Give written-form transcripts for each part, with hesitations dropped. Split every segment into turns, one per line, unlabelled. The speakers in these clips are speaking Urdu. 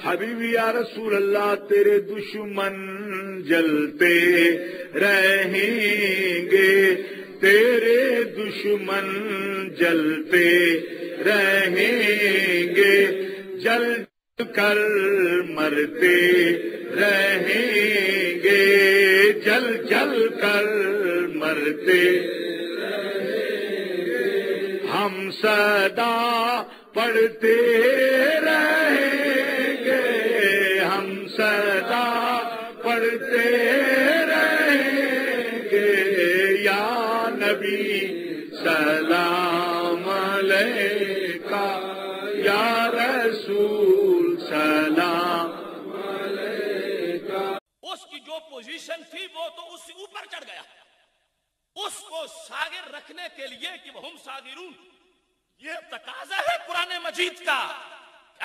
حبیبی یا رسول اللہ تیرے دشمن جلتے رہیں گے، تیرے دشمن جلتے رہیں گے، جل کر مرتے رہیں گے، جل جل کر مرتے رہیں گے، ہم صدا پڑھتے رہیں گے، ہم صدا پڑھتے رہیں گے، یا نبی سلام علیکہ، یا رسول سلام علیکہ۔
اس کی جو پوزیشن تھی وہ تو اس سے اوپر چڑھ گیا، اس کو ساغر رکھنے کے لیے کہ وہ ہم ساغرون، یہ تقاضا ہے قرآن مجید کا۔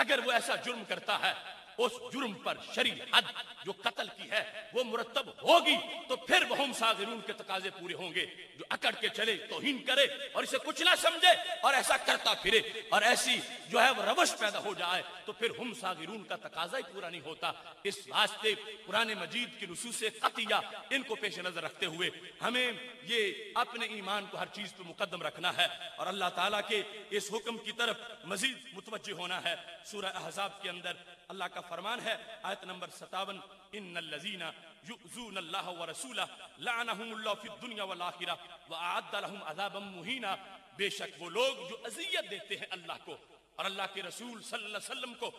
اگر وہ ایسا جرم کرتا ہے، اس جرم پر شرعی حد جو قتل کی ہے وہ مرتب ہوگی، تو پھر وہ ہم ساغرون کے تقاضے پورے ہوں گے۔ جو اکڑ کے چلے، توہین کرے اور اسے کچھ نہ سمجھے اور ایسا کرتا پھرے اور ایسی جو ہے وہ روش پیدا ہو جائے، تو پھر ہم ساغرون کا تقاضا ہی پورا نہیں ہوتا۔ اس واسطے قرآن مجید کی نصوص قطعیہ ان کو پیش نظر رکھتے ہوئے ہمیں یہ اپنے ایمان کو ہر چیز پہ مقدم رکھنا ہے اور اللہ تعالیٰ کے اس حکم کی طرف مزید متوجہ ہونا ہے۔ سورہ احزاب کے اندر اللہ کا فرمان ہے، آیت نمبر 57، ان الذین یؤذون اللہ ورسولہ لعنہم اللہ فی الدنیا والآخرہ واعد لہم عذابا مہینا۔ بے شک وہ لوگ جو اذیت دیتے ہیں اللہ کو اور اللہ کے رسول صلی اللہ علیہ وسلم کو،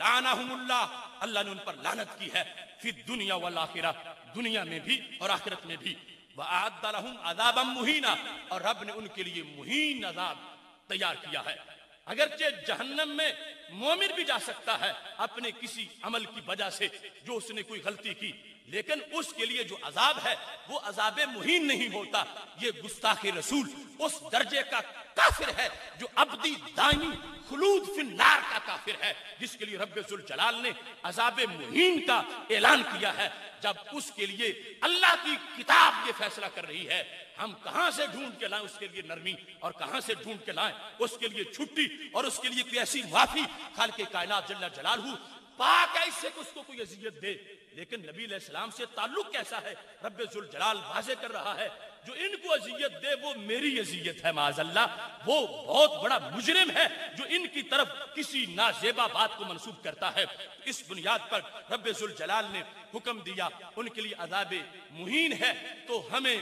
لعنہم اللہ، اللہ نے ان پر لعنت کی ہے، فی الدنیا والآخرہ، دنیا میں بھی اور آخرت میں بھی، واعد لہم عذابا مہینا، اور رب نے ان کے لیے مہین عذاب تیار کیا ہے۔ اگرچہ جہنم میں مومن بھی جا سکتا ہے اپنے کسی عمل کی وجہ سے جو اس نے کوئی غلطی کی، لیکن اس کے لیے جو عذاب ہے وہ عذاب مہین نہیں ہوتا۔ یہ گستاخ رسول اس درجے کا کافر ہے جو ابدی دائمی خلود فی النار کا کافر ہے، جس کے لیے رب ذوالجلال نے عذاب مہین کا اعلان کیا ہے۔ جب اس کے لیے اللہ کی کتاب یہ فیصلہ کر رہی ہے، ہم کہاں سے ڈھونڈ کے لائیں اس کے لیے نرمی، اور کہاں سے ڈھونڈ کے لائیں اس کے لیے چھٹی اور اس کے لیے کوئی ایسی معافی۔ خالق کائنات جل جلالہ پاک ہے اس سے کہ اس کو کوئی اذیت دے، لیکن نبی علیہ السلام سے تعلق کیسا ہے؟ رب ذوالجلال واضح کر رہا ہے، جو ان کو اذیت دے وہ میری اذیت ہے، معاذ اللہ، وہ بہت بڑا مجرم ہے جو ان کی طرف کسی نازیبا بات کو منسوب کرتا ہے۔ اس بنیاد پر رب ذوالجلال نے حکم دیا، ان کے لیے عذاب مہین ہے۔ تو ہمیں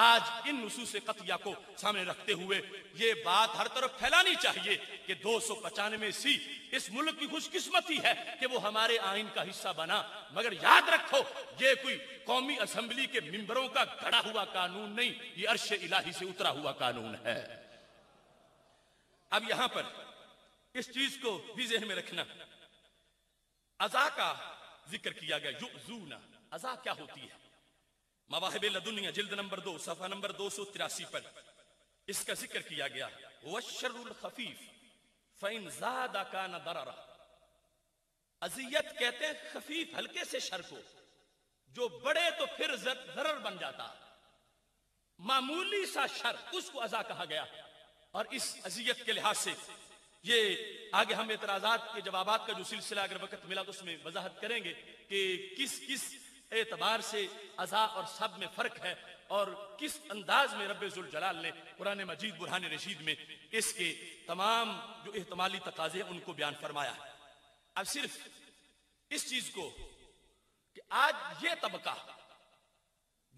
آج ان نصوص قطعیہ کو سامنے رکھتے ہوئے یہ بات ہر طرف پھیلانی چاہیے کہ 295 اس ملک کی خوش قسمتی ہے کہ وہ ہمارے آئین کا حصہ بنا، مگر یاد رکھو یہ کوئی قومی اسمبلی کے ممبروں کا گھڑا ہوا قانون نہیں، یہ عرش الہی سے اترا ہوا قانون ہے۔ اب یہاں پر اس چیز کو بھی ذہن میں رکھنا، عزا کا ذکر کیا گیا، یؤذون، عزا کیا ہوتی ہے؟ مواہب لدنیا جلد نمبر 2 صفحہ نمبر 283 پر اس کا ذکر کیا گیا، وَالشَّرُّ الْخَفِيفُ فَإِنْ زَادَ كَانَ ضَرَرًا۔ اذیت کہتے ہیں خفیف ہلکے سے شر کو، جو بڑے تو پھر ضرر بن جاتا، معمولی سا شر اس کو عزا کہا گیا۔ اور اس اذیت کے لحاظ سے یہ آگے ہم اعتراضات کے جوابات کا جو سلسلہ اگر وقت ملا تو اس میں وضاحت کریں گے کہ کس کس اعتبار سے عزا اور سب میں فرق ہے اور کس انداز میں رب ذوالجلال نے قرآن مجید برہان رشید میں اس کے تمام جو احتمالی تقاضے ان کو بیان فرمایا ہے۔ اب صرف اس چیز کو کہ آج یہ طبقہ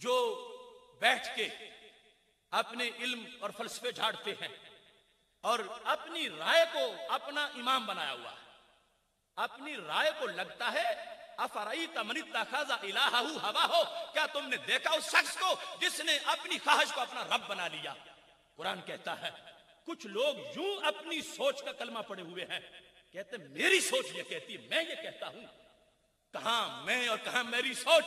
جو بیٹھ کے اپنے علم اور فلسفے جھاڑتے ہیں اور اپنی رائے کو اپنا امام بنایا ہوا ہے، اپنی رائے کو لگتا ہے افرائیت من اتخذ الہہ ہواہ، کیا تم نے دیکھا اس شخص کو جس نے اپنی خواہش کو اپنا رب بنا لیا؟ قرآن کہتا ہے کچھ لوگ یوں اپنی سوچ کا کلمہ پڑے ہوئے ہیں، کہتے ہیں میری سوچ یہ کہتی ہے، میں یہ کہتا ہوں۔ کہاں میں اور کہاں میری سوچ؟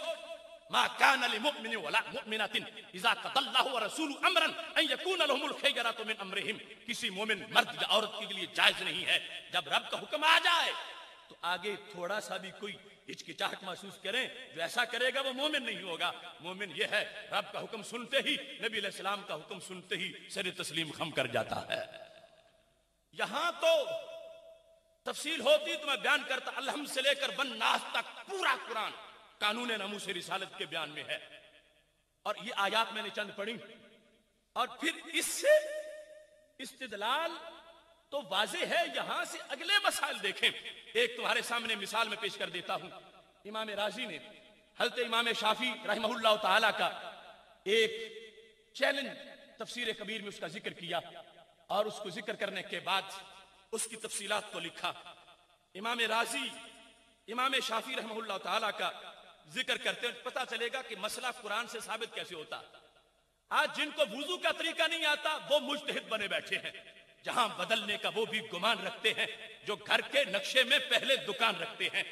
ما كان لمؤمن ولا مؤمنة اذا قضى الله ورسوله امرا ان يكون لهم الخيرة من امرهم، کسی مومن مرد یا عورت کے لیے جائز نہیں ہے جب رب کا حکم آ جائے تو آگے تھوڑا سا بھی کوئی ہچکچاہٹ محسوس کریں، جو ایسا کرے گا وہ مومن نہیں ہوگا۔ مومن یہ ہے رب کا حکم سنتے ہی، نبی علیہ السلام کا حکم سنتے ہی سر تسلیم خم کر جاتا ہے۔ یہاں تو تفصیل ہوتی تو میں بیان کرتا، الحمد سے لے کر والناس تک پورا قرآن قانون ناموس رسالت کے بیان میں ہے. اور یہ آیات میں نے چند پڑھی، اور پھر اس سے استدلال تو واضح ہے. یہاں سے اگلے مسائل دیکھیں. ایک تمہارے سامنے مثال میں پیش کر دیتا ہوں. امام راضی نے حضرت امام شافعی رحمہ اللہ تعالی کا ایک چیلنج تفسیر کبیر میں اس کا ذکر کیا، اور اس کو ذکر کرنے کے بعد اس کی تفصیلات کو لکھا. امام راضی امام شافعی رحمہ اللہ تعالی کا ذکر کرتے ہیں، پتہ چلے گا کہ مسئلہ قرآن سے ثابت کیسے ہوتا. آج جن کو وضو کا طریقہ نہیں آتا وہ مجتہد بنے بیٹھے ہیں، جہاں بدلنے کا وہ بھی گمان رکھتے ہیں، جو گھر کے نقشے میں پہلے دکان رکھتے ہیں.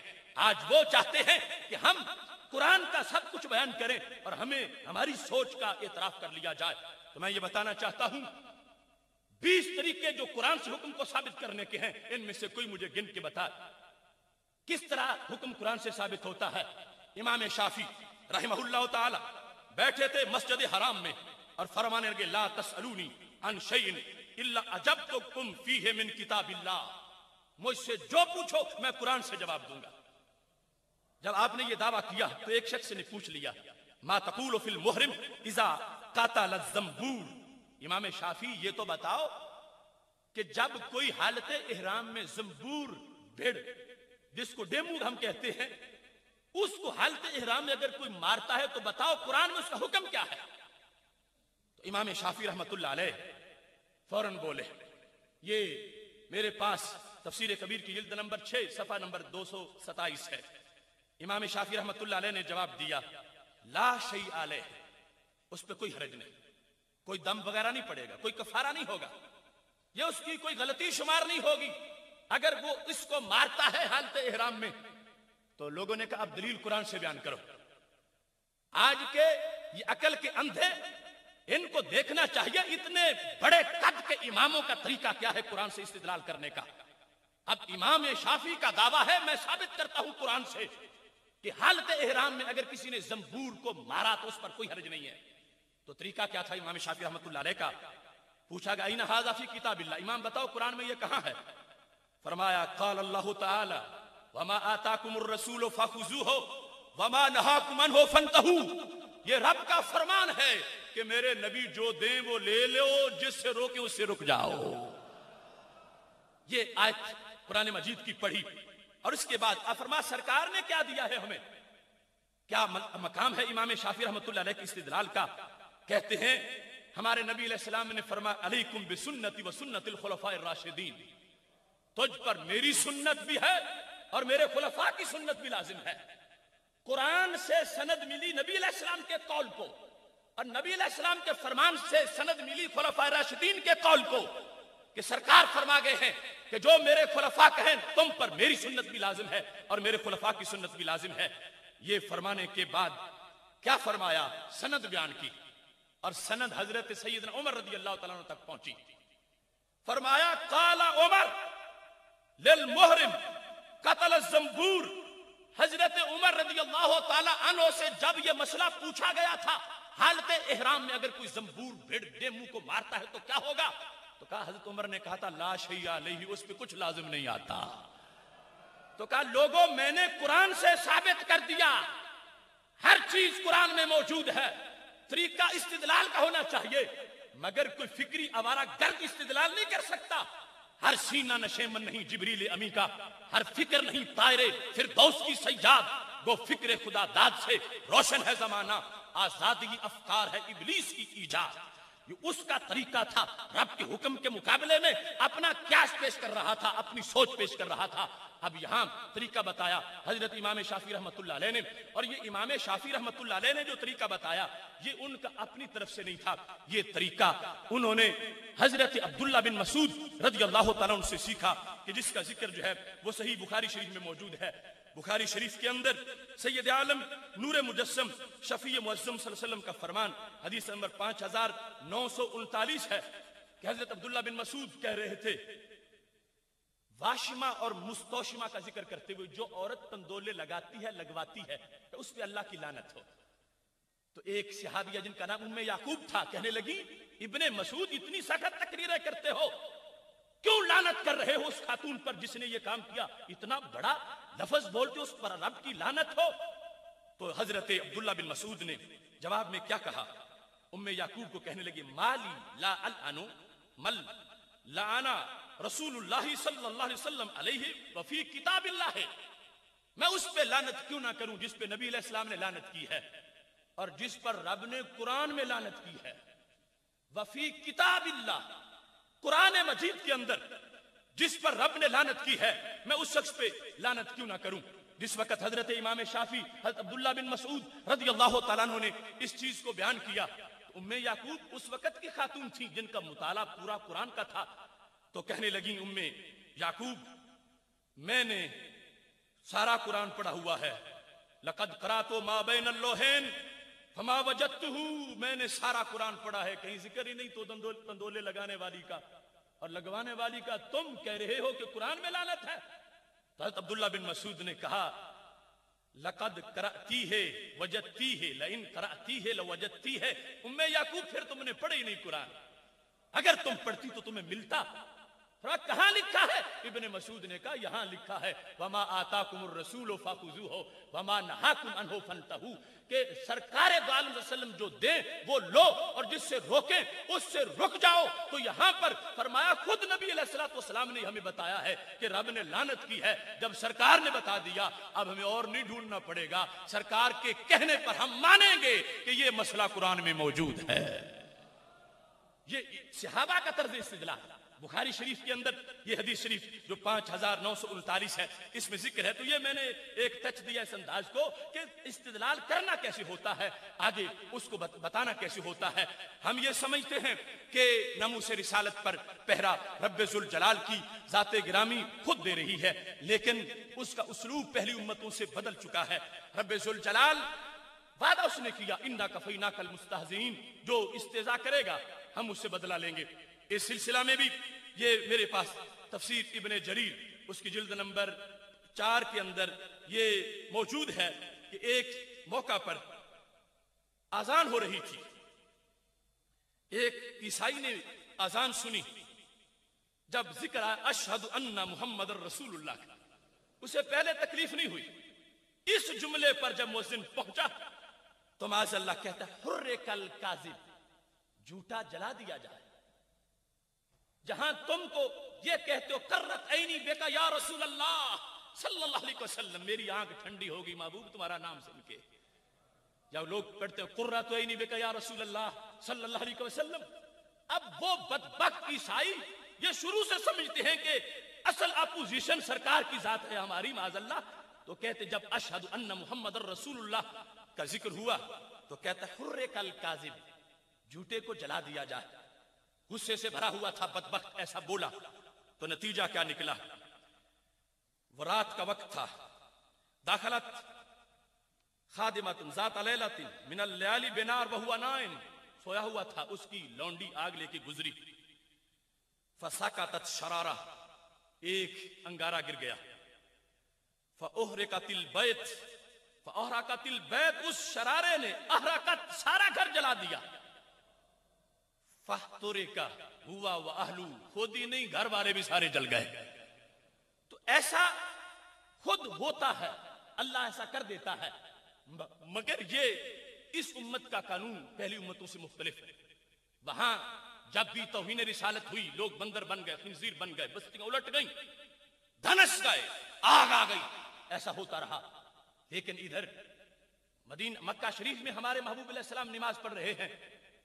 آج وہ چاہتے ہیں کہ ہم قرآن کا سب کچھ بیان کریں اور ہمیں ہماری سوچ کا اعتراف کر لیا جائے. تو میں یہ بتانا چاہتا ہوں 20 طریقے جو قرآن سے حکم کو ثابت کرنے کے ہیں، ان میں سے کوئی مجھے گن کے بتائے کس طرح حکم قرآن سے ثابت ہوتا ہے. امام شافعی رحمہ اللہ تعالی بیٹھے تھے مسجد حرام میں اور فرمانے لگے لا تسألونی عن شیء الا اجبتکم فیہ من کتاب اللہ. مجھ سے جو پوچھو میں قرآن سے جواب دوں گا. جب آپ نے یہ دعویٰ کیا تو ایک شخص نے پوچھ لیا ما تقول فی المحرم اذا قاتل الزنبور. امام شافعی یہ تو بتاؤ کہ جب کوئی حالت احرام میں زنبور بھیڑ جس کو ڈیمور ہم کہتے ہیں، اس کو حالت احرام میں اگر کوئی مارتا ہے تو بتاؤ قرآن میں اس کا حکم کیا ہے. تو امام شافعی رحمۃ اللہ علیہ فوراً بولے. یہ میرے پاس تفسیر کبیر کی جلد نمبر 6 صفحہ نمبر 227 ہے. امام شافعی رحمۃ اللہ علیہ نے جواب دیا لا شیء علیہ، اس پہ کوئی حرج نہیں، کوئی دم وغیرہ نہیں پڑے گا، کوئی کفارہ نہیں ہوگا، یہ اس کی کوئی غلطی شمار نہیں ہوگی. اگر وہ اس کو مارتا ہے حالت احرام میں تو لوگوں نے کہا اب دلیل قرآن سے بیان کرو. آج کے یہ عقل کے اندھے، ان کو دیکھنا چاہیے اتنے بڑے قد کے اماموں کا طریقہ کیا ہے قرآن سے استدلال کرنے کا. اب امام شافعی کا دعویٰ ہے میں ثابت کرتا ہوں قرآن سے کہ حالت احرام میں اگر کسی نے زنبور کو مارا تو اس پر کوئی حرج نہیں ہے. تو طریقہ کیا تھا امام شافعی رحمۃ اللہ علیہ کا؟ پوچھا گیا این ھذا فی کتاب اللہ، امام بتاؤ قرآن میں یہ کہاں ہے؟ فرمایا قال اللہ تعالی وما آتاکم الرسول فخذوہ وما نہاکم عنہ فانتہوا. یہ رب کا فرمان ہے کہ میرے نبی جو دیں وہ لے لو، جس سے روکے اس سے رک جاؤ. یہ آیت قرآن مجید کی پڑھی اور اس کے بعد فرما سرکار نے کیا دیا ہے ہمیں، کیا مقام ہے امام شافعی رحمۃ اللہ علیہ کی استدلال کا. کہتے ہیں ہمارے نبی علیہ السلام نے فرمایا علیکم بسنتی و سنت الخلفاء الراشدین، تجھ پر میری سنت بھی ہے اور میرے خلفاء کی سنت بھی لازم ہے. قرآن سے سند ملی نبی علیہ السلام کے قول کو، اور نبی علیہ السلام کے فرمان سے سند ملی خلفاء راشدین کے قول کو کہ سرکار فرما گئے ہیں کہ جو میرے خلفاء کہیں تم پر میری سنت بھی لازم ہے اور میرے خلفاء کی سنت بھی لازم ہے. یہ فرمانے کے بعد کیا فرمایا؟ سند بیان کی، اور سند حضرت سیدنا عمر رضی اللہ تعالیٰ عنہ تک پہنچی. فرمایا قال عمر للمحرم قتل الزنبور. حضرت عمر رضی اللہ تعالیٰ عنہ سے جب یہ مسئلہ پوچھا گیا تھا حالت احرام میں اگر کوئی زنبور بھیڑ ڈیمو کو مارتا ہے تو کیا ہوگا، تو کہا حضرت عمر نے کہا تھا لا شیء علیہ، اس پہ کچھ لازم نہیں آتا. تو کہا لوگوں میں نے قرآن سے ثابت کر دیا، ہر چیز قرآن میں موجود ہے. طریقہ استدلال کا ہونا چاہیے، مگر کوئی فکری آوارہ گرد استدلال نہیں کر سکتا. ہر سینہ نشیمن نہیں جبریل امی کا، ہر فکر نہیں طائر فردوس کی سیاد، گو فکر خدا داد سے روشن ہے زمانہ، آزادی افکار ہے ابلیس کی ایجاد. یہ اس کا طریقہ تھا، رب کے حکم کے مقابلے میں اپنا قیاس پیش کر رہا تھا، اپنی سوچ پیش کر رہا تھا. اب یہاں طریقہ بتایا حضرت امام شافعی رحمۃ اللہ علیہ نے، اور یہ امام شافعی رحمۃ اللہ علیہ نے جو طریقہ بتایا یہ ان کا اپنی طرف سے نہیں تھا، یہ طریقہ انہوں نے حضرت عبداللہ بن مسعود رضی اللہ تعالیٰ عنہ سے سیکھا، کہ جس کا ذکر جو ہے وہ صحیح بخاری شریف میں موجود ہے. بخاری شریف کے اندر سید عالم نور مجسم شفیع معظم صلی اللہ علیہ وسلم کا فرمان حدیث نمبر 5939 ہے کہ حضرت عبداللہ بن مسعود کہہ رہے تھے واشمہ اور مستوشمہ کا ذکر کرتے ہوئے جو عورت تندولے لگاتی ہے لگواتی ہے تو اس پہ اللہ کی لعنت ہو. تو ایک صحابیہ جن کا نام ام یعقوب تھا کہنے لگی ابن مسعود اتنی سخت تقریریں کرتے ہو کیوں لعنت کر رہے ہو اس خاتون پر جس نے یہ کام کیا؟ اتنا بڑا لفظ بولتے اس پر رب کی لعنت ہو؟ تو حضرت عبداللہ بن مسعود نے جواب میں کیا کہا؟ ام یعقوب کو کہنے لگی مالی لا العنو مل لعنا رسول اللہ صلی اللہ علیہ وسلم علیہ وفی کتاب اللہ ہے، میں اس پہ لعنت کیوں نہ کروں جس پہ نبی علیہ السلام نے لعنت کی ہے اور جس پر رب نے قرآن میں لعنت کی ہے۔ وفی کتاب اللہ، قرآن مجید کے اندر جس پر رب نے لعنت کی ہے میں اس شخص پہ لعنت کیوں نہ کروں؟ جس وقت حضرت امام شافعی حضرت عبداللہ بن مسعود رضی اللہ تعالیٰ عنہ نے اس چیز کو بیان کیا، ام یعقوب اس وقت کی خاتون تھی جن کا مطالعہ پورا قرآن کا تھا، تو کہنے لگی ام یعقوب میں نے سارا قرآن پڑھا ہوا ہے، لقد قرأت ما بین اللوحین فما وجدتہ، میں نے سارا قرآن پڑھا ہے، کہیں ذکر ہی نہیں تو تندولے لگانے والی کا اور لگوانے والی کا، تم کہہ رہے ہو کہ قرآن میں لعنت ہے؟ تو حضرت عبداللہ بن مسعود نے کہا لقد قرأتی ہے وجدتی ہے لئن قرأتی ہے لوجدتی ہے، ام یعقوب پھر تم نے پڑھی نہیں قرآن، اگر تم پڑھتی تو تمہیں ملتا۔ کہاں لکھا ہے؟ ابن مسعود نے کہا یہاں لکھا ہے وما آتاکم الرسول فخذوہ وما نہاکم عنہ فانتہوا، کہ سرکار دو عالم وسلم جو دیں وہ لو اور جس سے روکیں اس سے رک جاؤ۔ تو یہاں پر فرمایا خود نبی علیہ السلام نے ہمیں بتایا ہے کہ رب نے لعنت کی ہے، جب سرکار نے بتا دیا اب ہمیں اور نہیں ڈھونڈنا پڑے گا، سرکار کے کہنے پر ہم مانیں گے کہ یہ مسئلہ قرآن میں موجود ہے۔ یہ صحابہ کا طرز استدلال بخاری شریف کے اندر یہ حدیث شریف جو 5939 ہے اس میں ذکر ہے، تو یہ میں نے ایک ٹچ دیا اس انداز کو کہ استدلال کرنا کیسے ہوتا ہے، آگے اس کو بتانا کیسے ہوتا ہے۔ ہم یہ سمجھتے ہیں کہ ناموس رسالت پر پہرا رب ذوالجلال کی ذات گرامی خود دے رہی ہے، لیکن اس کا اسلوب پہلی امتوں سے بدل چکا ہے۔ رب ذوالجلال وعدہ اس نے کیا انا کفیناک المستہزئین، جو استہزاء کرے گا ہم اس سے بدلہ لیں گے۔ اس سلسلہ میں بھی یہ میرے پاس تفسیر ابن جریر اس کی جلد نمبر 4 کے اندر یہ موجود ہے کہ ایک موقع پر اذان ہو رہی تھی، ایک عیسائی نے اذان سنی، جب ذکر آیا اشہد ان محمد رسول اللہ کا، اسے پہلے تکلیف نہیں ہوئی، اس جملے پر جب مؤذن پہنچا تو معاذ اللہ کہتا ہے حرک الکاذب، جھوٹا جلا دیا جائے۔ جہاں تم کو یہ کہتے ہو قرۃ عینی بک یا رسول اللہ صلی اللہ علیہ وسلم، میری آنکھ ٹھنڈی ہوگی محبوب تمہارا نام سن کے، جب لوگ پڑھتے ہو قرۃ عینی بک یا رسول اللہ صلی اللہ علیہ وسلم، اب وہ بدبخت عیسائی یہ شروع سے سمجھتے ہیں کہ اصل اپوزیشن سرکار کی ذات ہے ہماری معاذ اللہ، تو کہتے جب اشہد ان محمد رسول اللہ کا ذکر ہوا تو کہتا حرک الکاذب، جھوٹے کو جلا دیا جائے۔ غصے سے بھرا ہوا تھا بدبخت، ایسا بولا تو نتیجہ کیا نکلا؟ وہ رات کا وقت تھا، داخلت خادمۃ ذات لیلۃ من اللیالی بنار وہو نائم، سویا ہوا تھا، اس کی لونڈی آگ لے کے گزری، فسقطت شرارہ، ایک انگارہ گر گیا، فاحرقت البیت، فاحرقت البیت، اس شرارے نے احرقت، سارا گھر جلا دیا، فاحترق ہوا واہلو، خود ہی نہیں گھر والے بھی سارے جل گئے۔ تو ایسا خود ہوتا ہے، اللہ ایسا کر دیتا ہے، مگر یہ اس امت کا قانون پہلی امتوں سے مختلف ہے۔ وہاں جب بھی توہین رسالت ہوئی لوگ بندر بن گئے، خنزیر بن گئے، بستیاں الٹ گئیں، دھنس گئے، آگ آ گئی، ایسا ہوتا رہا۔ لیکن ادھر مدینہ مکہ شریف میں ہمارے محبوب علیہ السلام نماز پڑھ رہے ہیں،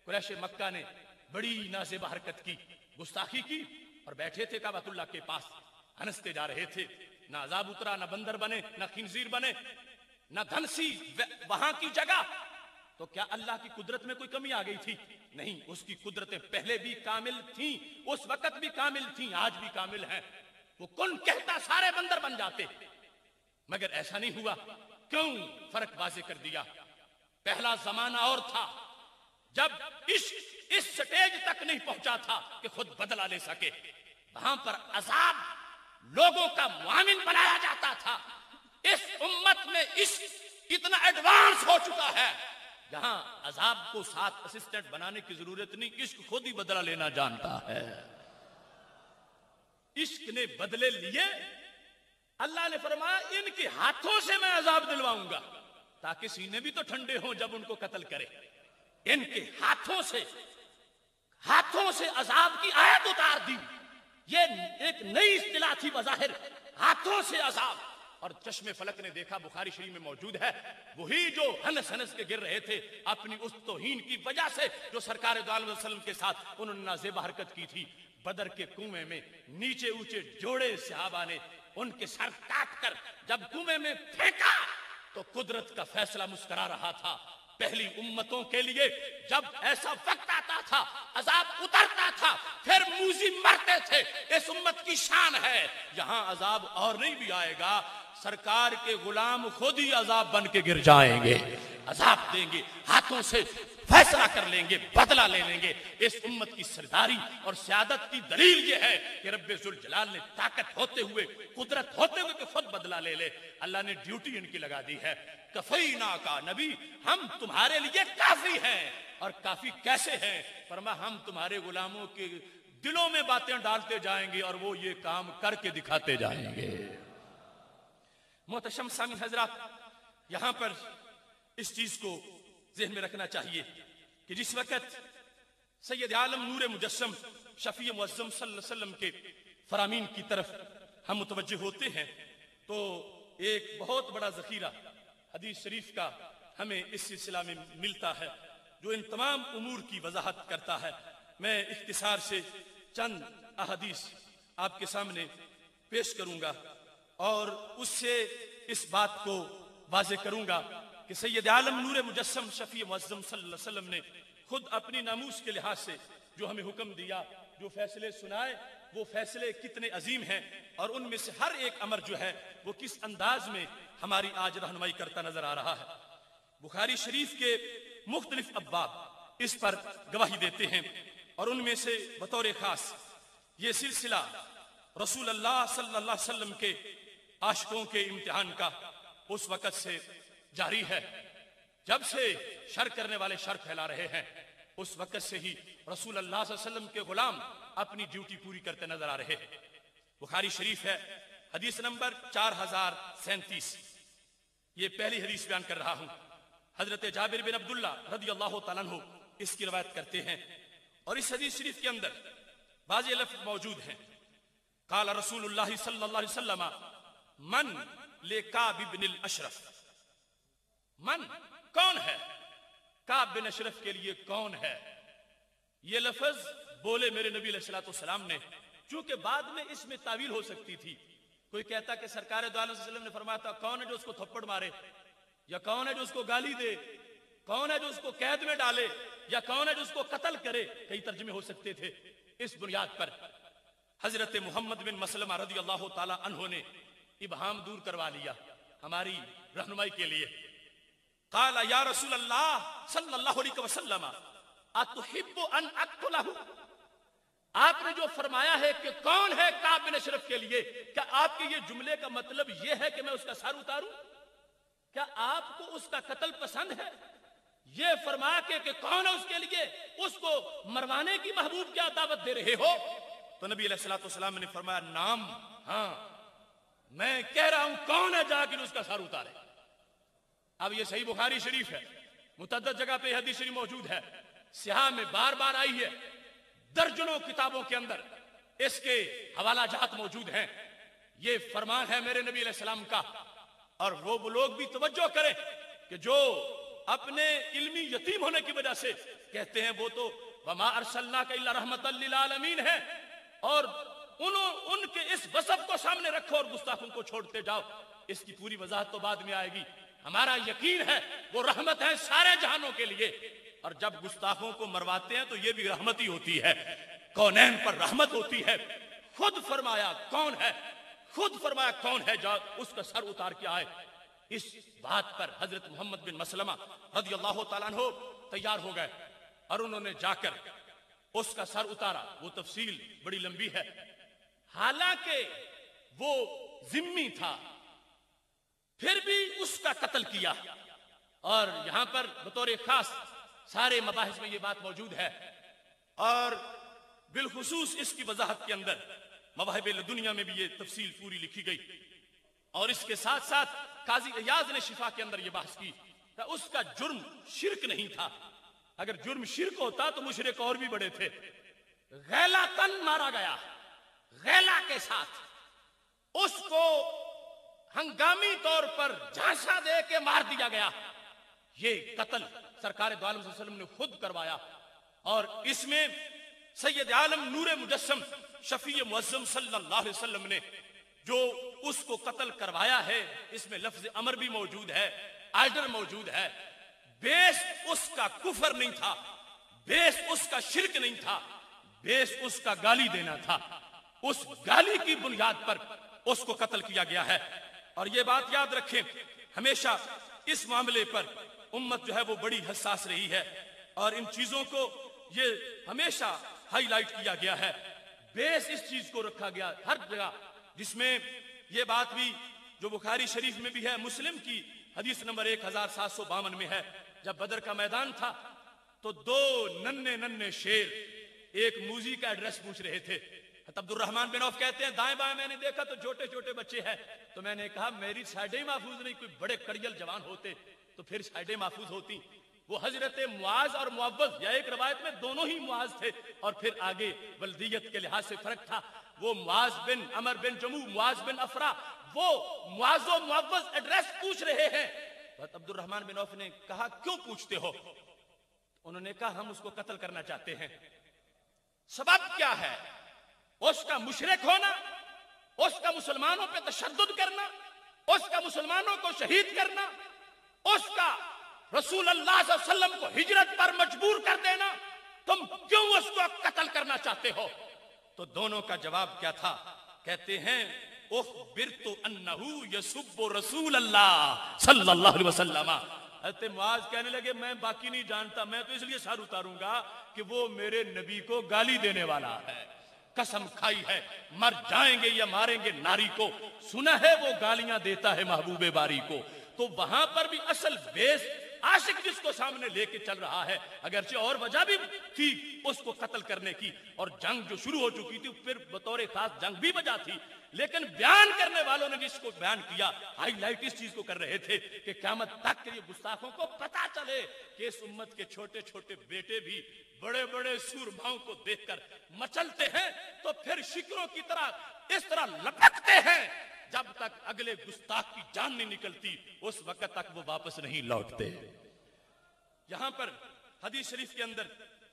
قریش مکہ نے بڑی نازیبہ حرکت کی، گستاخی کی، اور بیٹھے تھے کعبۃ اللہ کے پاس، ہنستے جا رہے تھے، نہ عذاب اترا، نہ بندر بنے، نہ خنزیر بنے، نہ دھنسی وہاں کی جگہ۔ تو کیا اللہ کی قدرت میں کوئی کمی آ گئی تھی؟ نہیں، اس کی قدرتیں پہلے بھی کامل تھیں، اس وقت بھی کامل تھیں، آج بھی کامل ہیں۔ وہ کن کہتا سارے بندر بن جاتے، مگر ایسا نہیں ہوا۔ کیوں؟ فرق واضح کر دیا۔ پہلا زمانہ اور تھا جب اس سٹیج تک نہیں پہنچا تھا کہ خود بدلہ لے سکے، وہاں پر عذاب لوگوں کا معاون بنایا جاتا تھا۔ اس امت میں اتنا ایڈوانس ہو چکا ہے جہاں عذاب کو ساتھ اسسٹنٹ بنانے کی ضرورت نہیں، عشق خود ہی بدلہ لینا جانتا ہے۔ عشق نے بدلے لیے، اللہ نے فرمایا ان کے ہاتھوں سے میں عذاب دلواؤں گا تاکہ سینے بھی تو ٹھنڈے ہوں جب ان کو قتل کرے۔ ان کے ہاتھوں سے عذاب کی آیت اتار دی۔ یہ ایک نئی اصطلاح تھی بظاہر، ہاتھوں سے عذاب۔ اور چشم فلک نے دیکھا، بخاری شریف میں موجود ہے، وہی جو ہنس ہنس کے گر رہے تھے اپنی اس توہین کی وجہ سے جو سرکار دو عالم وسلم کے ساتھ انہوں نے نازیبہ حرکت کی تھی، بدر کے کنویں میں نیچے اونچے جوڑے صحابہ نے ان کے سر کاٹ کر جب کنویں میں پھینکا تو قدرت کا فیصلہ مسکرا رہا تھا۔ پہلی امتوں کے لیے جب ایسا وقت آتا تھا، عذاب اترتا تھا، پھر موذی مرتے تھے۔ اس امت کی شان ہے، یہاں عذاب اور نہیں بھی آئے گا، سرکار کے غلام خود ہی عذاب بن کے گر جائیں گے، عذاب دیں گے، ہاتھوں سے فیصلہ کر لیں گے، بدلہ لے لیں گے۔ اس امت کی سرداری اور سیادت کی دلیل یہ ہے کہ رب ذوالجلال نے طاقت ہوتے ہوئے، قدرت ہوتے ہوئے کہ خود بدلہ لے لے۔ اللہ نے ڈیوٹی ان کی لگا دی ہے، کفینا کا نبی، ہم تمہارے لیے کافی ہیں۔ اور کافی کیسے ہیں؟ فرمایا ہم تمہارے غلاموں کے دلوں میں باتیں ڈالتے جائیں گے اور وہ یہ کام کر کے دکھاتے جائیں گے۔ محتشم سامعین حضرات، یہاں پر اس چیز کو ذہن میں رکھنا چاہیے کہ جس وقت سید عالم نور مجسم شفیع معظم صلی اللہ علیہ وسلم کے فرامین کی طرف ہم متوجہ ہوتے ہیں تو ایک بہت بڑا ذخیرہ حدیث شریف کا ہمیں اس سلسلہ میں ملتا ہے جو ان تمام امور کی وضاحت کرتا ہے۔ میں اختصار سے چند احادیث آپ کے سامنے پیش کروں گا اور اس سے اس بات کو واضح کروں گا کہ سید عالم نور مجسم شفیع معظم صلی اللہ علیہ وسلم نے خود اپنی ناموس کے لحاظ سے جو ہمیں حکم دیا، جو فیصلے سنائے، وہ فیصلے کتنے عظیم ہیں اور ان میں سے ہر ایک امر جو ہے وہ کس انداز میں ہماری آج رہنمائی کرتا نظر آ رہا ہے۔ بخاری شریف کے مختلف ابواب اس پر گواہی دیتے ہیں اور ان میں سے بطور خاص یہ سلسلہ رسول اللہ صلی اللہ علیہ وسلم کے عاشقوں کے امتحان کا اس وقت سے جاری ہے جب سے شر کرنے والے شر پھیلا رہے ہیں۔ اس وقت سے ہی رسول اللہ صلی اللہ علیہ وسلم کے غلام اپنی ڈیوٹی پوری کرتے نظر آ رہے ہیں۔ بخاری شریف ہے، حدیث نمبر 4037، یہ پہلی حدیث بیان کر رہا ہوں۔ حضرت جابر بن عبداللہ رضی اللہ تعالیٰ عنہ اس کی روایت کرتے ہیں اور اس حدیث شریف کے اندر بعض لفظ موجود ہیں۔ قال رسول اللہ صلی اللہ علیہ وسلم من لکعب بن الاشرف، من کون ہے؟ کعب بن اشرف کے لیے کون ہے؟ یہ لفظ بولے میرے نبی علیہ الصلوۃ والسلام نے، چونکہ بعد میں اس میں تعویل ہو سکتی تھی۔ کوئی کہتا کہ سرکار دو عالم صلی اللہ علیہ وسلم نے فرمایا تھا کون ہے جو اس کو تھپڑ مارے، یا کون ہے جو اس کو گالی دے، کون ہے جو اس کو قید میں ڈالے، یا کون ہے جو اس کو قتل کرے، کئی ترجمے ہو سکتے تھے۔ اس بنیاد پر حضرت محمد بن مسلمہ رضی اللہ تعالی عنہ نے ابہام دور کروا لیا ہماری رہنمائی کے لیے۔ قال یا رسول اللہ صلی اللہ علیہ وسلم اتحب ان اقتلہ، آپ نے جو فرمایا ہے کہ کون ہے کعب بن اشرف کے لیے، کیا آپ کے یہ جملے کا مطلب یہ ہے کہ میں اس کا سر اتاروں؟ کیا آپ کو اس کا قتل پسند ہے؟ یہ فرما کے کہ کون ہے اس کے لیے، اس کو مروانے کی محبوب کیا دعوت دے رہے ہو؟ تو نبی علیہ الصلوۃ والسلام نے فرمایا نام، ہاں میں کہہ رہا ہوں کون ہے جا کے اس کا سر اتارے۔ اب یہ صحیح بخاری شریف ہے، متعدد جگہ پہ حدیث شریف موجود ہے، سیاہ میں بار بار آئی ہے، درجنوں کتابوں کے اندر اس کے حوالہ جات موجود ہیں۔ یہ فرمان ہے میرے نبی علیہ السلام کا، اور وہ لوگ بھی توجہ کریں کہ جو اپنے علمی یتیم ہونے کی وجہ سے کہتے ہیں وہ تو وما ارسلناک الا رحمۃ للعالمین ہے، اور ان کے اس وصف کو سامنے رکھو اور گستاخوں کو چھوڑتے جاؤ۔ اس کی پوری وضاحت تو بعد میں آئے گی۔ ہمارا یقین ہے وہ رحمت ہے سارے جہانوں کے لیے، اور جب گستاخوں کو مرواتے ہیں تو یہ بھی رحمت ہی ہوتی ہے، کونین پر رحمت ہوتی ہے۔ خود فرمایا کون ہے، خود فرمایا کون ہے جو اس کا سر اتار کے آئے۔ اس بات پر حضرت محمد بن مسلمہ رضی اللہ تعالیٰ عنہ تیار ہو گئے اور انہوں نے جا کر اس کا سر اتارا۔ وہ تفصیل بڑی لمبی ہے، حالانکہ وہ ذمی تھا پھر بھی اس کا قتل کیا۔ اور یہاں پر بطور خاص سارے مباحث میں یہ بات موجود ہے، اور بالخصوص اس کی وضاحت کے اندر مواہب لدنیا میں بھی یہ تفصیل پوری لکھی گئی. اور اس کے ساتھ ساتھ قاضی ایاز نے شفا کے اندر یہ بحث کی کہ اس کا جرم شرک نہیں تھا. اگر جرم شرک ہوتا تو مشرک اور بھی بڑے تھے. غیلاتن مارا گیا, غیلا کے ساتھ اس کو ہنگامی طور پر جھانسا دے کے مار دیا گیا. یہ قتل سرکار دو عالم صلی اللہ علیہ وسلم نے خود کروایا. اور اس میں سید عالم نور مجسم شفیع معظم صلی اللہ علیہ وسلم نے جو اس کو قتل کروایا ہے, اس میں لفظ امر بھی موجود ہے, آرڈر موجود ہے. بیس اس کا کفر نہیں تھا, بیس اس کا شرک نہیں تھا, بیس اس کا گالی دینا تھا. اس گالی کی بنیاد پر اس کو قتل کیا گیا ہے. اور یہ بات یاد رکھیں, ہمیشہ اس معاملے پر امت جو ہے وہ بڑی حساس رہی ہے اور ان چیزوں کو یہ ہمیشہ ہائی لائٹ کیا گیا ہے. بیس اس چیز کو رکھا گیا ہر جگہ, جس میں یہ بات بھی جو بخاری شریف میں بھی ہے, مسلم کی حدیث نمبر 1752 میں ہے. جب بدر کا میدان تھا تو دو ننھے شیر ایک موذی کا ایڈریس پوچھ رہے تھے. عبد الرحمن بن عوف کہتے ہیں دائیں بائیں میں نے دیکھا تو چھوٹے چھوٹے بچے ہیں, تو میں نے کہا میری سائیڈیں محفوظ نہیں, کوئی بڑے کڑیل جوان ہوتے تو پھر سائیڈیں محفوظ ہوتی. وہ حضرت معاذ اور معوذ, یا ایک روایت میں دونوں ہی معاذ تھے اور پھر آگے بلدیت کے لحاظ سے فرق تھا. وہ معاذ بن عمر بن جموع, معاذ بن افرا, وہ معاذ و معوذ ایڈریس پوچھ رہے ہیں. عبد الرحمن بن عوف نے کہا کیوں پوچھتے ہو؟ انہوں نے کہا ہم اس کو قتل کرنا چاہتے ہیں. سبب کیا ہے؟ اس کا مشرک ہونا, اس کا مسلمانوں پہ تشدد کرنا, اس کا مسلمانوں کو شہید کرنا, اس کا رسول اللہ صلی اللہ علیہ وسلم کو ہجرت پر مجبور کر دینا. تم کیوں اس کو قتل کرنا چاہتے ہو؟ تو دونوں کا جواب کیا تھا؟ کہتے ہیں اخبرت انہو یسب رسول اللہ صلی اللہ علیہ وسلم. حضرت معاذ کہنے لگے میں باقی نہیں جانتا, میں تو اس لیے سر اتاروں گا کہ وہ میرے نبی کو گالی دینے والا ہے. قسم کھائی ہے مر جائیں گے یا ماریں گے ناری کو. سنا ہے وہ گالیاں دیتا ہے محبوب باری کو. تو وہاں پر بھی اصل بیس عاشق جس کو سامنے لے کے چل رہا ہے, اگرچہ اور وجہ بھی تھی اس کو قتل کرنے کی, اور جنگ جو شروع ہو چکی تھی پھر بطور خاص جنگ بھی وجہ تھی, لیکن بیان کرنے والوں نے جس کو بیان کیا ہائی لائٹ اس چیز کو کر رہے تھے کہ قیامت تک کے یہ گستاخوں کو پتا چلے کہ اس امت کے چھوٹے چھوٹے بیٹے بھی بڑے بڑے سورماؤں کو دیکھ کر مچلتے ہیں تو پھر شکروں کی طرح اس طرح لپکتے ہیں جب تک اگلے گستاخ کی جان نہیں نکلتی, اس وقت تک وہ واپس نہیں لوٹتے. یہاں پر حدیث شریف کے اندر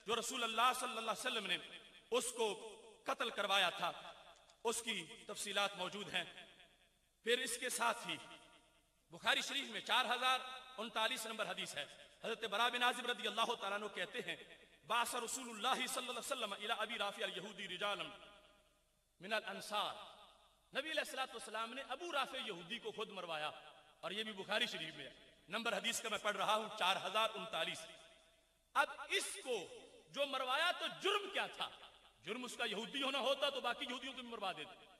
جو رسول اللہ صلی اللہ علیہ وسلم نے اس کو قتل کروایا تھا اس کی تفصیلات موجود ہیں. پھر اس کے ساتھ ہی بخاری شریف میں 4039 نمبر حدیث ہے. حضرت براء بن عازب رضی اللہ تعالیٰ عنہ کہتے ہیں بعث رسول اللہ صلی اللہ علیہ وسلم الی ابی رافع الیہودی رجالا من الانصار. نبی علیہ الصلوۃ والسلام نے ابو رافع یہودی کو خود مروایا, اور یہ بھی بخاری شریف میں ہے. نمبر حدیث کا میں پڑھ رہا ہوں 4039. اب اس کو جو مروایا تو جرم کیا تھا؟ جرم اس کا یہودی ہونا ہوتا تو باقی یہودیوں کو بھی مروا دیتے.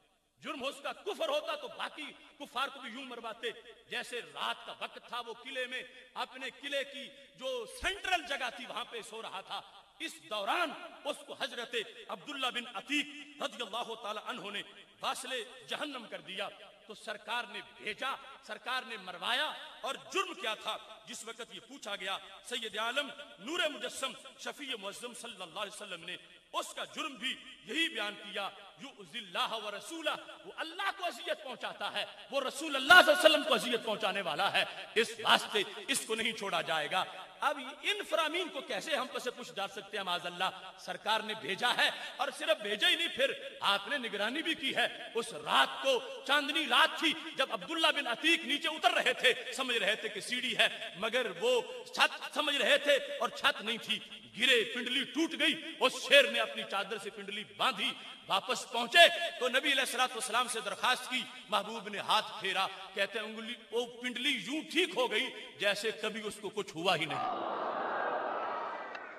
جرم اس کا کفر ہوتا تو باقی کفار کو بھی یوں مرواتے. جیسے رات کا وقت تھا, وہ قلعے میں اپنے قلعے کی جو سینٹرل جگہ تھی وہاں پہ سو رہا تھا. اس دوران اس کو حضرت عبداللہ بن عتیق رضی اللہ تعالی عنہ نے واصل جہنم کر دیا. تو سرکار نے بھیجا, سرکار نے مروایا. اور جرم کیا تھا؟ جس وقت یہ پوچھا گیا سید عالم نور مجسم شفیع معظم صلی اللہ علیہ وسلم نے اس کا جرم بھی یہی بیان کیا, یؤذی اللہ و رسولہ, وہ اللہ کو اذیت پہنچاتا ہے, وہ رسول اللہ صلی اللہ علیہ وسلم کو اذیت پہنچانے والا ہے, اس واسطے اس کو نہیں چھوڑا جائے گا. اب ان فرامین کو کیسے ہم پس پوچھ ڈال سکتے ہیں؟ معاذ اللہ, سرکار نے بھیجا ہے, اور صرف بھیجا ہی نہیں, پھر آپ نے نگرانی بھی کی ہے. اس رات کو چاندنی رات تھی جب عبداللہ بن عتیق نیچے اتر رہے تھے, سمجھ رہے تھے کہ سیڑھی ہے, مگر وہ چھت سمجھ رہے تھے اور چھت نہیں تھی. گرے, پنڈلی ٹوٹ گئی. اس شیر نے اپنی چادر سے پنڈلی باندھی. واپس پہنچے تو نبی علیہ الصلوۃ والسلام سے درخواست کی. محبوب نے ہاتھ پھیرا, کہتے ہیں انگلی وہ پنڈلی یوں ٹھیک ہو گئی جیسے کبھی اس کو کچھ ہوا ہی نہیں.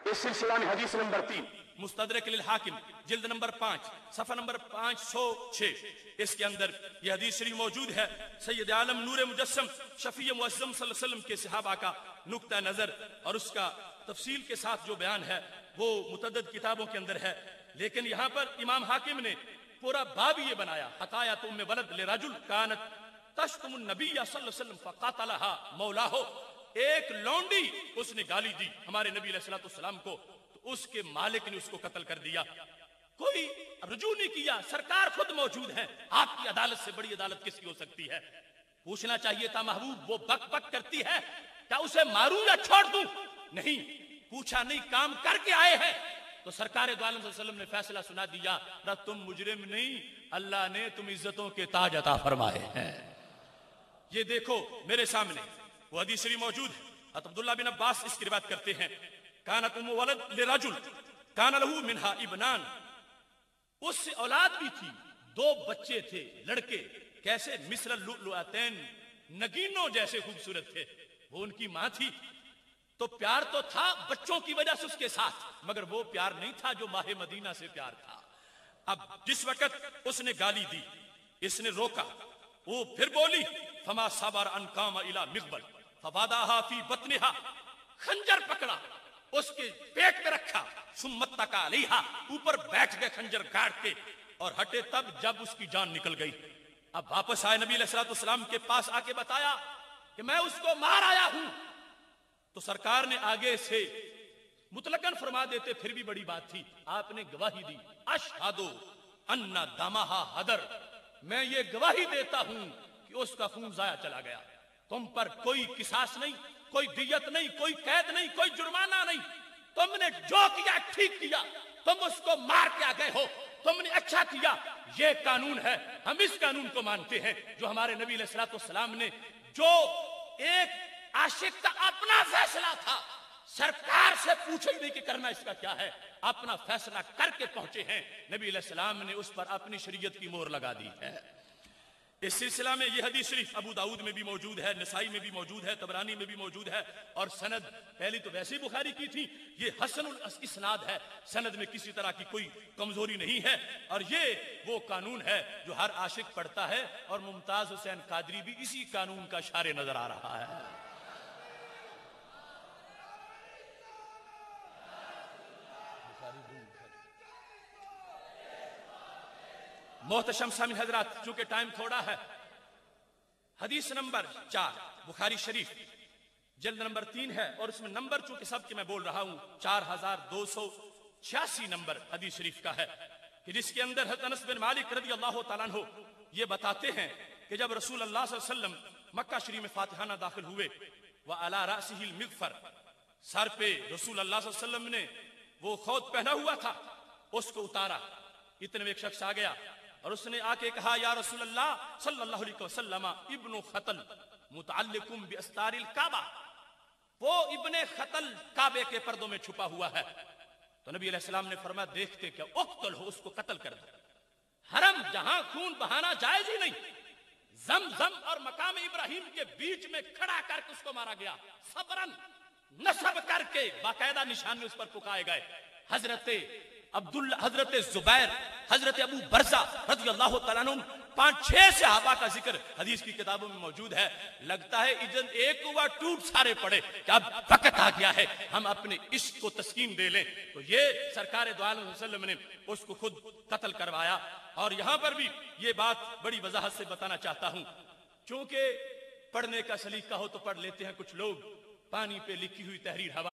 اس سلسلہ میں حدیث نمبر 3 مستدرک للحاکم جلد نمبر 5 صفحہ نمبر 506, اس کے اندر یہ حدیث شریف موجود ہے. سید عالم نور مجسم شفیع معظم صلی اللہ علیہ وسلم کے صحابہ کا نقطہ نظر اور اس کا تفصیل کے ساتھ جو بیان ہے وہ متعدد کتابوں کے اندر ہے. لیکن یہاں پر امام حاکم نے پورا باب یہ بنایا حکایت ام ولد لرجل کانت تشتم النبی صلی اللہ علیہ وسلم فقاتلها مولاہ، ایک لونڈی اس نے گالی دی ہمارے نبی علیہ الصلوۃ والسلام کو، تو اس کے مالک نے اس کو قتل کر دیا، کوئی رجوع نہیں کیا، سرکار خود موجود ہیں، آپ کی عدالت سے بڑی عدالت کس کی ہو سکتی ہے؟ پوچھنا چاہیے تھا محبوب وہ بک بک کرتی ہے کیا اسے ماروں یا چھوڑ دوں؟ نہیں پوچھا، نہیں، کام کر کے آئے ہیں۔ تو سرکار دو عالم صلی اللہ علیہ وسلم نے فیصلہ سنا دیا، نہ تم مجرم نہیں، اللہ نے تم عزتوں کے تاج عطا فرمائے ہیں۔ یہ دیکھو میرے سامنے وہ حدیث شریف موجود ہے، حضرت عبداللہ بن عباس اس کی روایت کرتے ہیں، کانت ام ولد لرجل کان لہ منہا ابنان، اس سے اولاد بھی تھی، 2 بچے تھے لڑکے، کیسے؟ مثل اللؤلؤتین، نگینوں جیسے خوبصورت تھے، وہ ان کی ماں تھی، تو پیار تو تھا بچوں کی وجہ سے اس کے ساتھ، مگر وہ پیار نہیں تھا جو ماہ مدینہ سے پیار تھا۔ اب جس وقت اس نے گالی دی، اس نے روکا، وہ پھر بولی، فما صبر ان قام الی مقبل فوضعها فی بطنها، خنجر پکڑا اس کے پیٹ پہ رکھا، ثم اتکا علیہا، اوپر بیٹھ گئے خنجر گاڑ کے، اور ہٹے تب جب اس کی جان نکل گئی۔ اب واپس آئے نبی علیہ الصلوۃ والسلام کے پاس، آ کے بتایا کہ میں اس کو مار آیا ہوں، تو سرکار نے آگے سے مطلقاً فرما دیتے پھر بھی بڑی بات تھی، آپ نے گواہی دی، اشہد ان دمہا حدر، میں یہ گواہی دیتا ہوں کہ اس کا خون ضائع چلا گیا، تم پر کوئی قصاص نہیں، کوئی دیت نہیں، کوئی قید نہیں، کوئی جرمانہ نہیں، تم نے جو کیا ٹھیک کیا، تم اس کو مار کے آ گئے ہو، تم نے اچھا کیا، یہ قانون ہے، ہم اس قانون کو مانتے ہیں جو ہمارے نبی علیہ الصلوۃ والسلام نے، جو ایک عاشق کا اپنا فیصلہ تھا، سرکار سے پوچھے نہیں کہ کرنا اس کا کیا ہے، اپنا فیصلہ کر کے پہنچے ہیں، نبی علیہ السلام نے اس پر اپنی شریعت کی مہر لگا دی ہے۔ اس سلسلہ میں یہ حدیث شریف ابو داؤد میں بھی موجود ہے، نسائی میں بھی موجود ہے، طبرانی میں بھی موجود ہے، اور سند پہلی تو ویسے بخاری کی تھی، یہ حسن الاسناد ہے، سند میں کسی طرح کی کوئی کمزوری نہیں ہے، اور یہ وہ قانون ہے جو ہر عاشق پڑھتا ہے، اور ممتاز حسین قادری بھی اسی قانون کا شارع نظر آ رہا ہے۔ محتشم سامعین حضرات، چونکہ ٹائم تھوڑا ہے، حدیث نمبر 4 بخاری شریف جلد نمبر 3 ہے، اور اس میں نمبر چونکہ سب کے میں بول رہا ہوں 4286 نمبر حدیث شریف کا ہے، کہ جس کے اندر حضرت انس بن مالک رضی اللہ تعالیٰ عنہ یہ بتاتے ہیں کہ جب رسول اللہ صلی اللہ علیہ وسلم مکہ شریف میں فاتحانہ داخل ہوئے، وَعَلَىٰ رَأْسِهِ الْمِغْفَرِ، سر پہ رسول اللہ صلی اللہ علیہ وسلم نے وہ خود پہنا ہوا تھا، اس کو اتارا، اتنے میں ایک شخص آ گیا اور اس نے آ کے کہا، یا رسول اللہ صلی اللہ علیہ وسلم، ابن خطل متعلقم باستار الکعبہ، وہ ابن خطل کعبے کے پردوں میں چھپا ہوا ہے۔ تو نبی علیہ السلام نے فرمایا، دیکھتے کہ اقتل ہو، اس کو قتل کر دو، حرم جہاں خون بہانا جائز ہی نہیں، زمزم اور مقام ابراہیم کے بیچ میں کھڑا کر کے اس کو مارا گیا، صبرن، نصب کر کے باقاعدہ نشان اس پر پکائے گئے۔ حضرت زبیر، حضرت ابو برزہ رضی اللہ تعالیٰ عنہ، 5-6 صحابہ کا ذکر حدیث کی کتابوں میں موجود ہے۔ لگتا ہے اذن ایک ہوا ٹوٹ سارے پڑے کہ اب وقت آ گیا ہے ہم اپنے عشق کو تسکین دے لیں، تو یہ سرکار دو عالم صلی اللہ علیہ وسلم نے اس کو خود قتل کروایا۔ اور یہاں پر بھی یہ بات بڑی وضاحت سے بتانا چاہتا ہوں، چونکہ پڑھنے کا سلیقہ ہو تو پڑھ لیتے ہیں کچھ لوگ، پانی پہ لکھی ہوئی تحریر ہوا